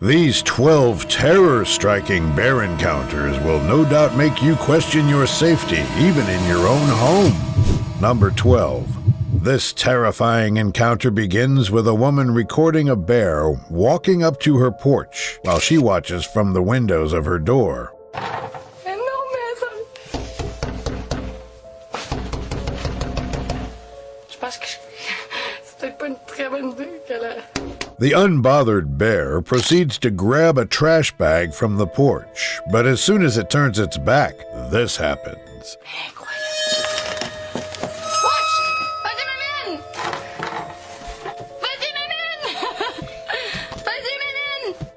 These 12 terror-striking bear encounters will no doubt make you question your safety, even in your own home. Number 12. This terrifying encounter begins with a woman recording a bear walking up to her porch while she watches from the windows of her door. The unbothered bear proceeds to grab a trash bag from the porch, but as soon as it turns its back, this happens.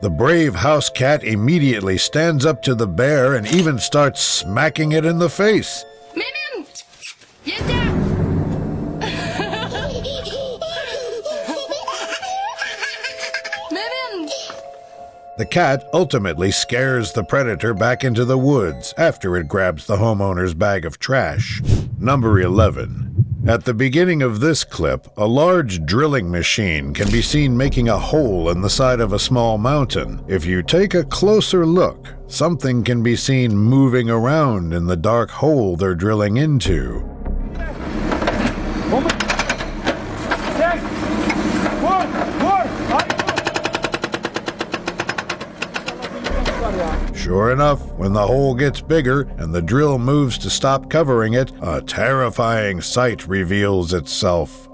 The brave house cat immediately stands up to the bear and even starts smacking it in the face. The cat ultimately scares the predator back into the woods after it grabs the homeowner's bag of trash. Number 11. At the beginning of this clip, a large drilling machine can be seen making a hole in the side of a small mountain. If you take a closer look, something can be seen moving around in the dark hole they're drilling into. Sure enough, when the hole gets bigger and the drill moves to stop covering it, a terrifying sight reveals itself.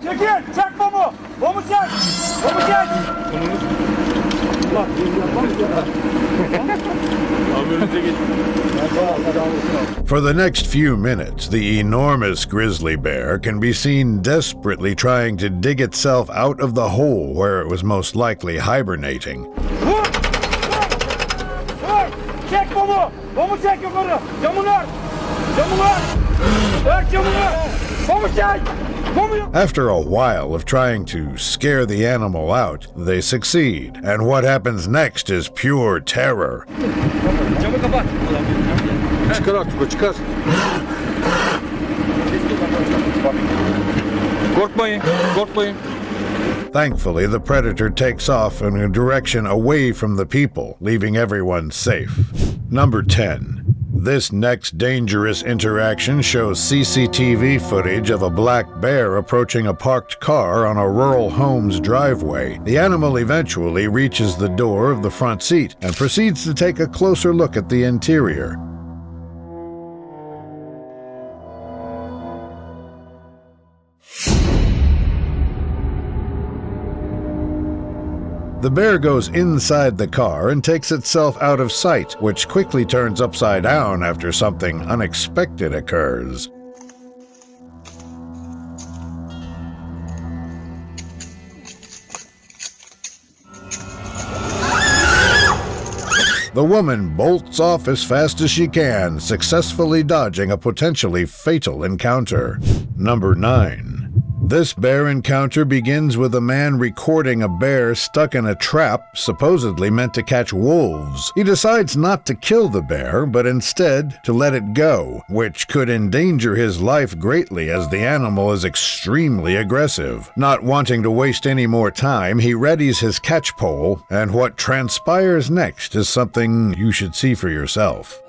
For the next few minutes, the enormous grizzly bear can be seen desperately trying to dig itself out of the hole where it was most likely hibernating. After a while of trying to scare the animal out, they succeed, and what happens next is pure terror. Thankfully, the predator takes off in a direction away from the people, leaving everyone safe. Number 10. This next dangerous interaction shows CCTV footage of a black bear approaching a parked car on a rural home's driveway. The animal eventually reaches the door of the front seat and proceeds to take a closer look at the interior. The bear goes inside the car and takes itself out of sight, which quickly turns upside down after something unexpected occurs. The woman bolts off as fast as she can, successfully dodging a potentially fatal encounter. Number 9. This bear encounter begins with a man recording a bear stuck in a trap supposedly meant to catch wolves. He decides not to kill the bear, but instead to let it go, which could endanger his life greatly as the animal is extremely aggressive. Not wanting to waste any more time, he readies his catch pole, and what transpires next is something you should see for yourself.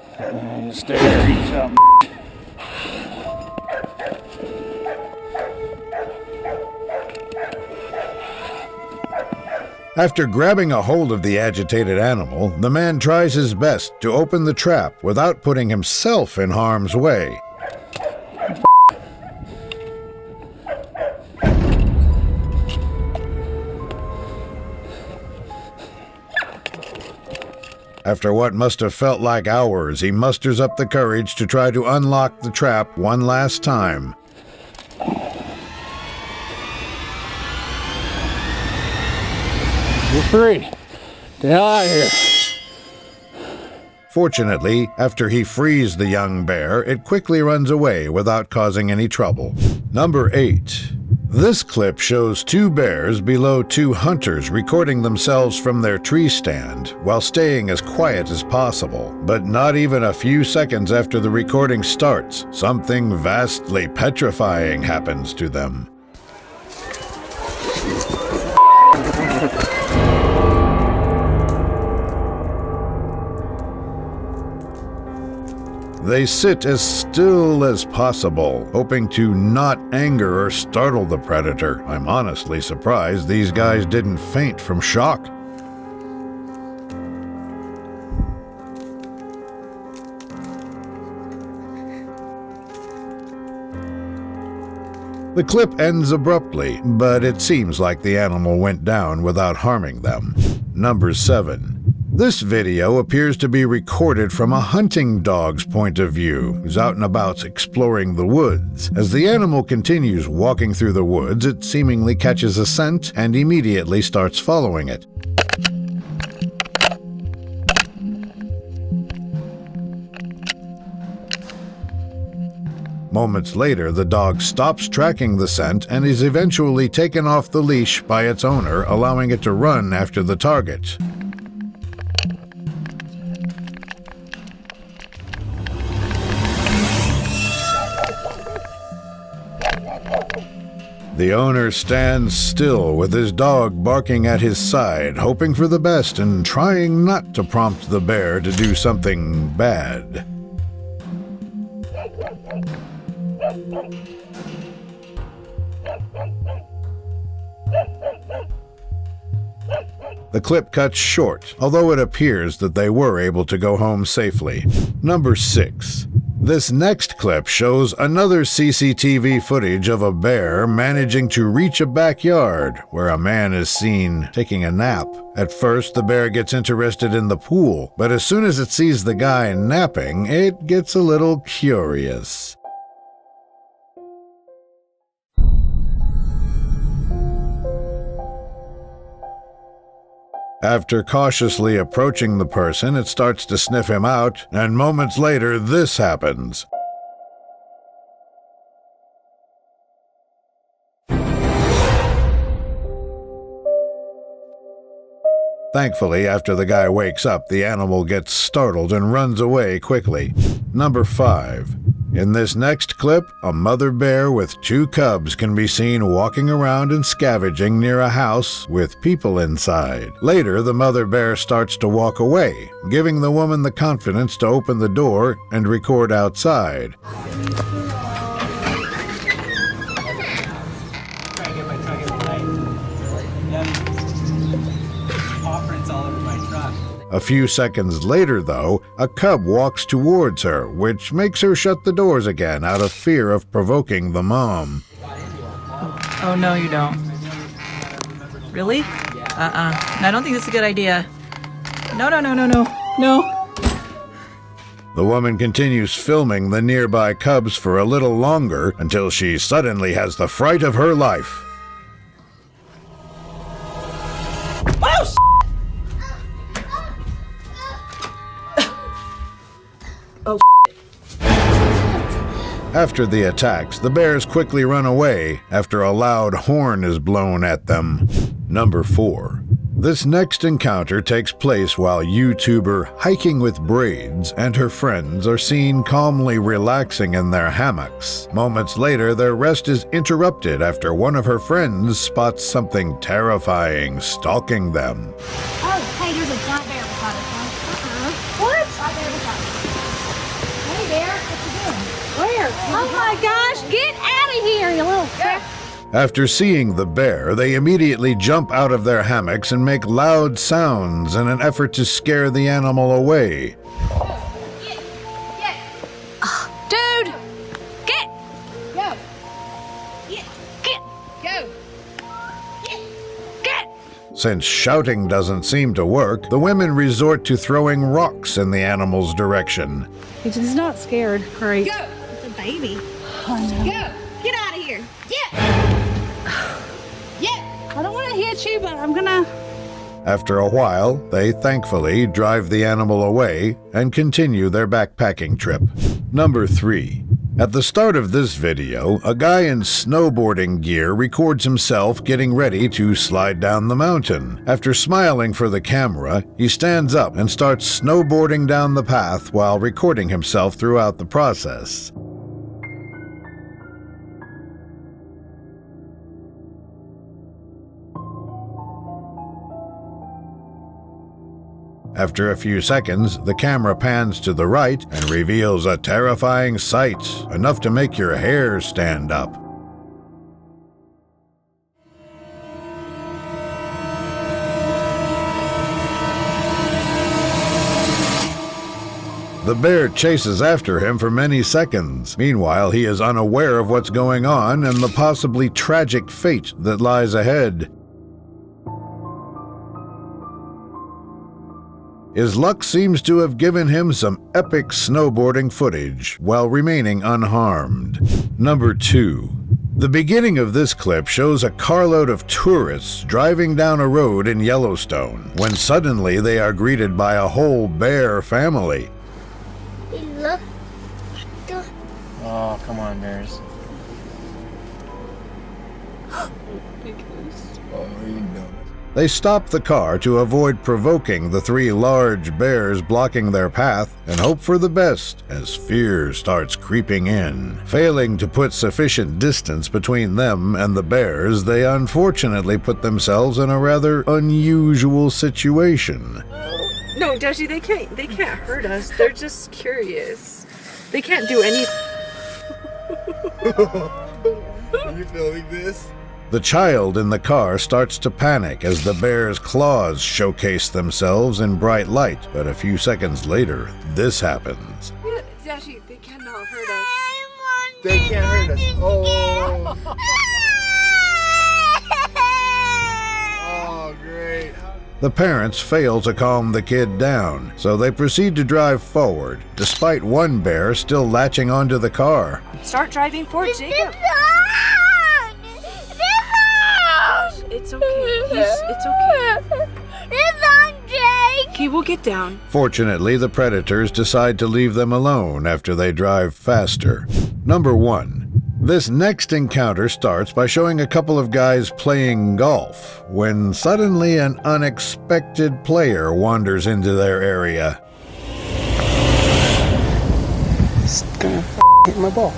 After grabbing a hold of the agitated animal, the man tries his best to open the trap without putting himself in harm's way. After what must have felt like hours, he musters up the courage to try to unlock the trap one last time. Get the hell out of here. Fortunately, after he frees the young bear, it quickly runs away without causing any trouble. Number 8. This clip shows 2 bears below 2 hunters recording themselves from their tree stand while staying as quiet as possible. But not even a few seconds after the recording starts, something vastly petrifying happens to them. They sit as still as possible, hoping to not anger or startle the predator. I'm honestly surprised these guys didn't faint from shock. The clip ends abruptly, but it seems like the animal went down without harming them. Number 7. This video appears to be recorded from a hunting dog's point of view, who's out and about exploring the woods. As the animal continues walking through the woods, it seemingly catches a scent and immediately starts following it. Moments later, the dog stops tracking the scent and is eventually taken off the leash by its owner, allowing it to run after the target. The owner stands still with his dog barking at his side, hoping for the best and trying not to prompt the bear to do something bad. The clip cuts short, although it appears that they were able to go home safely. Number 6. This next clip shows another CCTV footage of a bear managing to reach a backyard where a man is seen taking a nap. At first, the bear gets interested in the pool, but as soon as it sees the guy napping, it gets a little curious. After cautiously approaching the person, it starts to sniff him out, and moments later, this happens. Thankfully, after the guy wakes up, the animal gets startled and runs away quickly. Number 5. In this next clip, a mother bear with 2 cubs can be seen walking around and scavenging near a house with people inside. Later, the mother bear starts to walk away, giving the woman the confidence to open the door and record outside. A few seconds later, though, a cub walks towards her, which makes her shut the doors again out of fear of provoking the mom. Oh, no, you don't. Really? I don't think that's a good idea. No. The woman continues filming the nearby cubs for a little longer until she suddenly has the fright of her life. After the attacks, the bears quickly run away after a loud horn is blown at them. Number 4. This next encounter takes place while YouTuber Hiking with Braids and her friends are seen calmly relaxing in their hammocks. Moments later, their rest is interrupted after one of her friends spots something terrifying stalking them. Oh, hey, there's a giant bear beside us. What? Giant bear beside us. Hey, bear, what you doing? Where? Oh my gosh, get out of here, you little crap. After seeing the bear, they immediately jump out of their hammocks and make loud sounds in an effort to scare the animal away. Get. Dude, get. Go. Get. Go. Get. Since shouting doesn't seem to work, the women resort to throwing rocks in the animal's direction. He's not scared. Great. Go. It's a baby. Go. Get out of here. Yeah. I don't want to hit you, but I'm gonna... After a while, they thankfully drive the animal away and continue their backpacking trip. Number 3. At the start of this video, a guy in snowboarding gear records himself getting ready to slide down the mountain. After smiling for the camera, he stands up and starts snowboarding down the path while recording himself throughout the process. After a few seconds, the camera pans to the right and reveals a terrifying sight, enough to make your hair stand up. The bear chases after him for many seconds. Meanwhile, he is unaware of what's going on and the possibly tragic fate that lies ahead. His luck seems to have given him some epic snowboarding footage while remaining unharmed. Number 2. The beginning of this clip shows a carload of tourists driving down a road in Yellowstone, when suddenly they are greeted by a whole bear family. Oh, come on, bears. They stop the car to avoid provoking the 3 large bears blocking their path and hope for the best as fear starts creeping in. Failing to put sufficient distance between them and the bears, they unfortunately put themselves in a rather unusual situation. No, Dashi, they can't hurt us. They're just curious. They can't do anything. Are you filming this? The child in the car starts to panic as the bear's claws showcase themselves in bright light, but a few seconds later, this happens. Dashi, they cannot hurt us. They can't hurt us. Oh. Oh, great. The parents fail to calm the kid down, so they proceed to drive forward, despite one bear still latching onto the car. Start driving forward, Jacob. It's okay. It's okay. Okay, we'll get down. Fortunately, the predators decide to leave them alone after they drive faster. Number 1. This next encounter starts by showing a couple of guys playing golf, when suddenly an unexpected player wanders into their area. It's gonna hit my ball.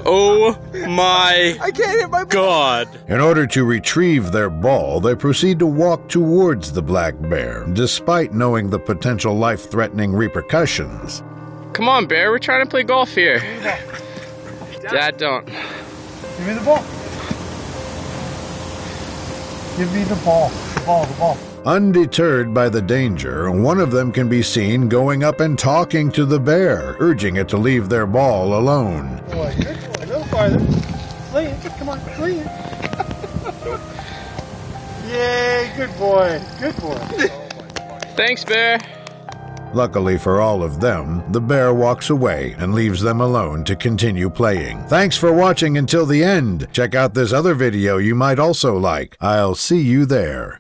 Oh my I can't hit my ball. God. In order to retrieve their ball, they proceed to walk towards the black bear, despite knowing the potential life-threatening repercussions. Come on, bear. We're trying to play golf here. Dad, don't. Give me the ball. Give me the ball. The ball. Undeterred by the danger, one of them can be seen going up and talking to the bear, urging it to leave their ball alone. Boy, good boy. A little farther. Play it. Come on, play it. Yay, good boy. Good boy. Thanks, bear. Luckily for all of them, the bear walks away and leaves them alone to continue playing. Thanks for watching until the end. Check out this other video you might also like. I'll see you there.